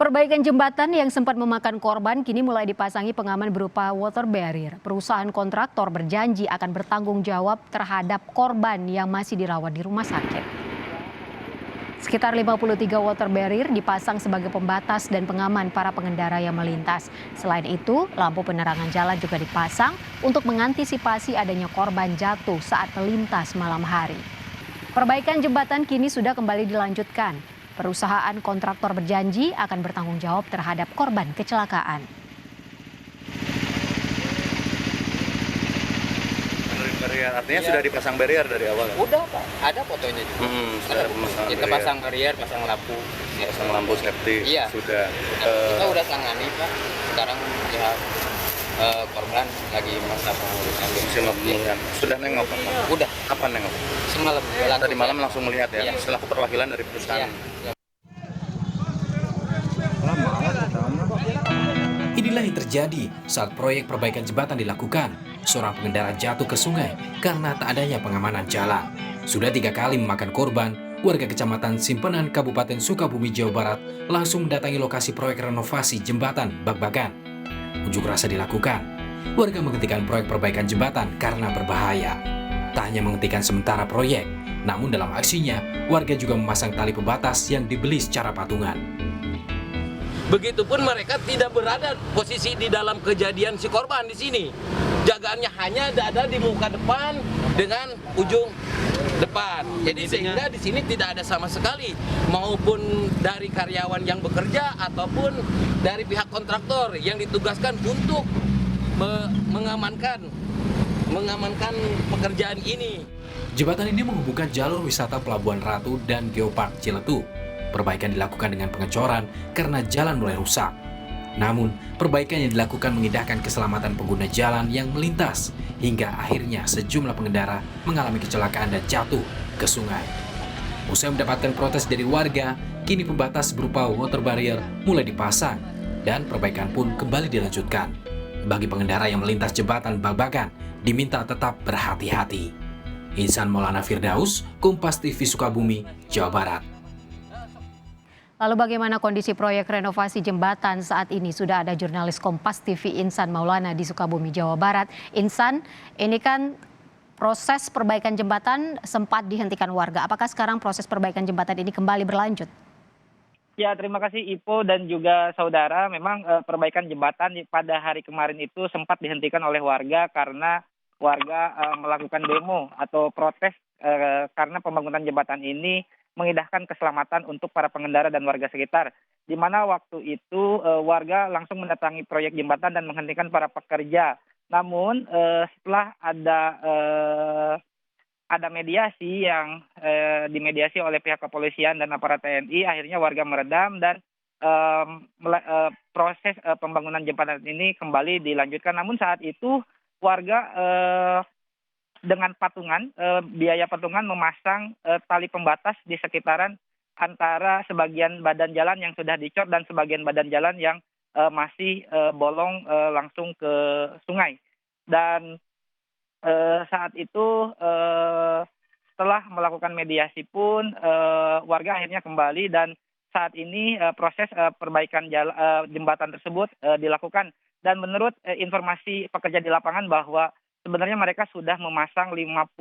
Perbaikan jembatan yang sempat memakan korban kini mulai dipasangi pengaman berupa water barrier. Perusahaan kontraktor berjanji akan bertanggung jawab terhadap korban yang masih dirawat di rumah sakit. Sekitar 53 water barrier dipasang sebagai pembatas dan pengaman para pengendara yang melintas. Selain itu, lampu penerangan jalan juga dipasang untuk mengantisipasi adanya korban jatuh saat melintas malam hari. Perbaikan jembatan kini sudah kembali dilanjutkan. Perusahaan kontraktor berjanji akan bertanggung jawab terhadap korban kecelakaan. Barrier, artinya ya. Sudah dipasang barrier dari awal ya? Udah Pak, ada fotonya juga. Sudah memasang kita barrier. Pasang barrier, pasang lampu. Pasang lampu safety, iya. Sudah. Kita udah tangani Pak, sekarang pihak korban lagi masa pemulihan. Sudah nengok Pak? Udah. Kapan nengok? Semalam. Tadi malam langsung melihat ya, iya. Setelah perwakilan dari perusahaan. Iya. Inilah yang terjadi saat proyek perbaikan jembatan dilakukan. Seorang pengendara jatuh ke sungai karena tak adanya pengamanan jalan. Sudah 3 kali memakan korban, warga Kecamatan Simpenan, Kabupaten Sukabumi, Jawa Barat langsung mendatangi lokasi proyek renovasi jembatan Bak-Bakan. Unjuk rasa dilakukan. Warga menghentikan proyek perbaikan jembatan karena berbahaya. Tak hanya menghentikan sementara proyek, namun dalam aksinya, warga juga memasang tali pembatas yang dibeli secara patungan. Begitupun mereka tidak berada posisi di dalam kejadian si korban di sini. Jagaannya hanya ada di muka depan dengan ujung depan. Jadi sehingga di sini tidak ada sama sekali maupun dari karyawan yang bekerja ataupun dari pihak kontraktor yang ditugaskan untuk mengamankan pekerjaan ini. Jembatan ini menghubungkan jalur wisata Pelabuhan Ratu dan Geopark Ciletuh. Perbaikan dilakukan dengan pengecoran karena jalan mulai rusak. Namun, perbaikan yang dilakukan mengindahkan keselamatan pengguna jalan yang melintas hingga akhirnya sejumlah pengendara mengalami kecelakaan dan jatuh ke sungai. Usai mendapatkan protes dari warga, kini pembatas berupa water barrier mulai dipasang dan perbaikan pun kembali dilanjutkan. Bagi pengendara yang melintas jembatan Bak-Bakan, diminta tetap berhati-hati. Ihsan Maulana Firdaus, Kompas TV Sukabumi, Jawa Barat. Lalu bagaimana kondisi proyek renovasi jembatan saat ini? Sudah ada jurnalis Kompas TV Ihsan Maulana di Sukabumi, Jawa Barat. Ihsan, ini kan proses perbaikan jembatan sempat dihentikan warga. Apakah sekarang proses perbaikan jembatan ini kembali berlanjut? Ya, terima kasih Ipo dan juga saudara. Memang perbaikan jembatan pada hari kemarin itu sempat dihentikan oleh warga karena warga melakukan demo atau protes karena pembangunan jembatan ini mengindahkan keselamatan untuk para pengendara dan warga sekitar. Di mana waktu itu warga langsung mendatangi proyek jembatan dan menghentikan para pekerja. Namun setelah ada mediasi yang dimediasi oleh pihak kepolisian dan aparat TNI, akhirnya warga meredam dan proses pembangunan jembatan ini kembali dilanjutkan. Namun saat itu warga dengan patungan, biaya patungan memasang tali pembatas di sekitaran antara sebagian badan jalan yang sudah dicor dan sebagian badan jalan yang masih bolong langsung ke sungai. Dan saat itu setelah melakukan mediasi pun warga akhirnya kembali dan saat ini proses perbaikan jembatan tersebut dilakukan. Dan menurut informasi pekerja di lapangan bahwa sebenarnya mereka sudah memasang 53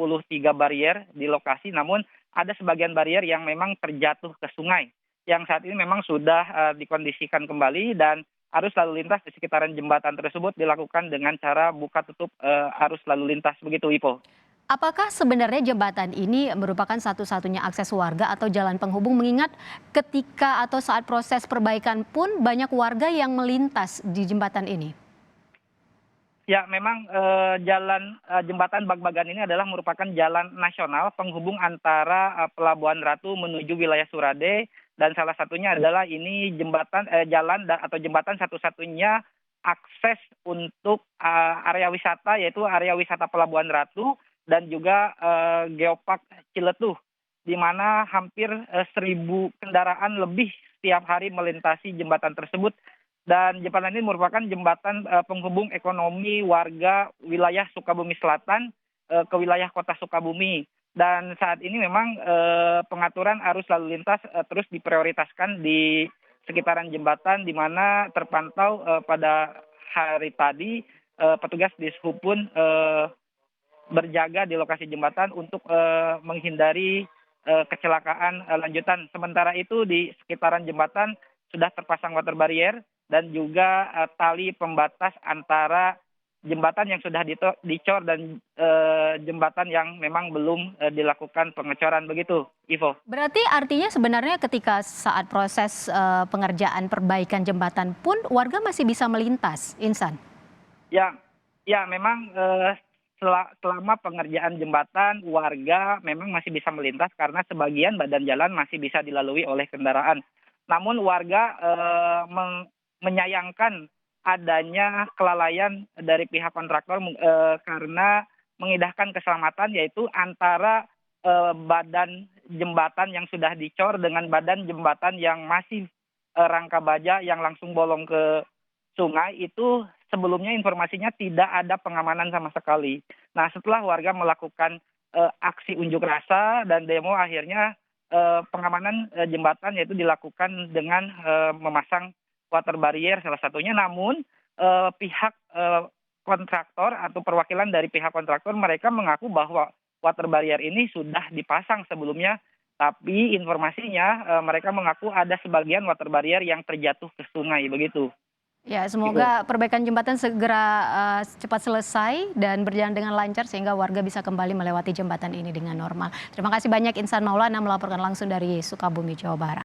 barrier di lokasi, namun ada sebagian barrier yang memang terjatuh ke sungai, yang saat ini memang sudah dikondisikan kembali dan arus lalu lintas di sekitaran jembatan tersebut dilakukan dengan cara buka tutup arus lalu lintas. Begitu, Ipo. Apakah sebenarnya jembatan ini merupakan satu-satunya akses warga atau jalan penghubung, mengingat ketika atau saat proses perbaikan pun banyak warga yang melintas di jembatan ini? Ya, memang jalan jembatan Bak-Bakan ini adalah merupakan jalan nasional penghubung antara Pelabuhan Ratu menuju wilayah Surade, dan salah satunya adalah ini jembatan satu-satunya akses untuk area wisata, yaitu area wisata Pelabuhan Ratu dan juga Geopark Ciletuh, di mana hampir 1.000 kendaraan lebih setiap hari melintasi jembatan tersebut. Dan jembatan ini merupakan jembatan penghubung ekonomi warga wilayah Sukabumi Selatan ke wilayah kota Sukabumi. Dan saat ini memang pengaturan arus lalu lintas terus diprioritaskan di sekitaran jembatan, di mana terpantau pada hari tadi petugas Dishub pun berjaga di lokasi jembatan untuk menghindari kecelakaan lanjutan. Sementara itu di sekitaran jembatan sudah terpasang water barrier dan juga tali pembatas antara jembatan yang sudah dicor dan jembatan yang memang belum dilakukan pengecoran, begitu, Ivo. Berarti artinya sebenarnya ketika saat proses pengerjaan perbaikan jembatan pun warga masih bisa melintas, Insan? Ya, memang selama pengerjaan jembatan warga memang masih bisa melintas karena sebagian badan jalan masih bisa dilalui oleh kendaraan. Namun warga menyayangkan adanya kelalaian dari pihak kontraktor karena mengindahkan keselamatan, yaitu antara badan jembatan yang sudah dicor dengan badan jembatan yang masih rangka baja yang langsung bolong ke sungai. Itu sebelumnya informasinya tidak ada pengamanan sama sekali. Nah, setelah warga melakukan aksi unjuk rasa dan demo, akhirnya pengamanan jembatan yaitu dilakukan dengan memasang water barrier salah satunya. Namun pihak kontraktor atau perwakilan dari pihak kontraktor mereka mengaku bahwa water barrier ini sudah dipasang sebelumnya, tapi informasinya mereka mengaku ada sebagian water barrier yang terjatuh ke sungai, begitu. Ya, semoga perbaikan jembatan segera cepat selesai dan berjalan dengan lancar sehingga warga bisa kembali melewati jembatan ini dengan normal. Terima kasih banyak Insan Maulana melaporkan langsung dari Sukabumi, Jawa Barat.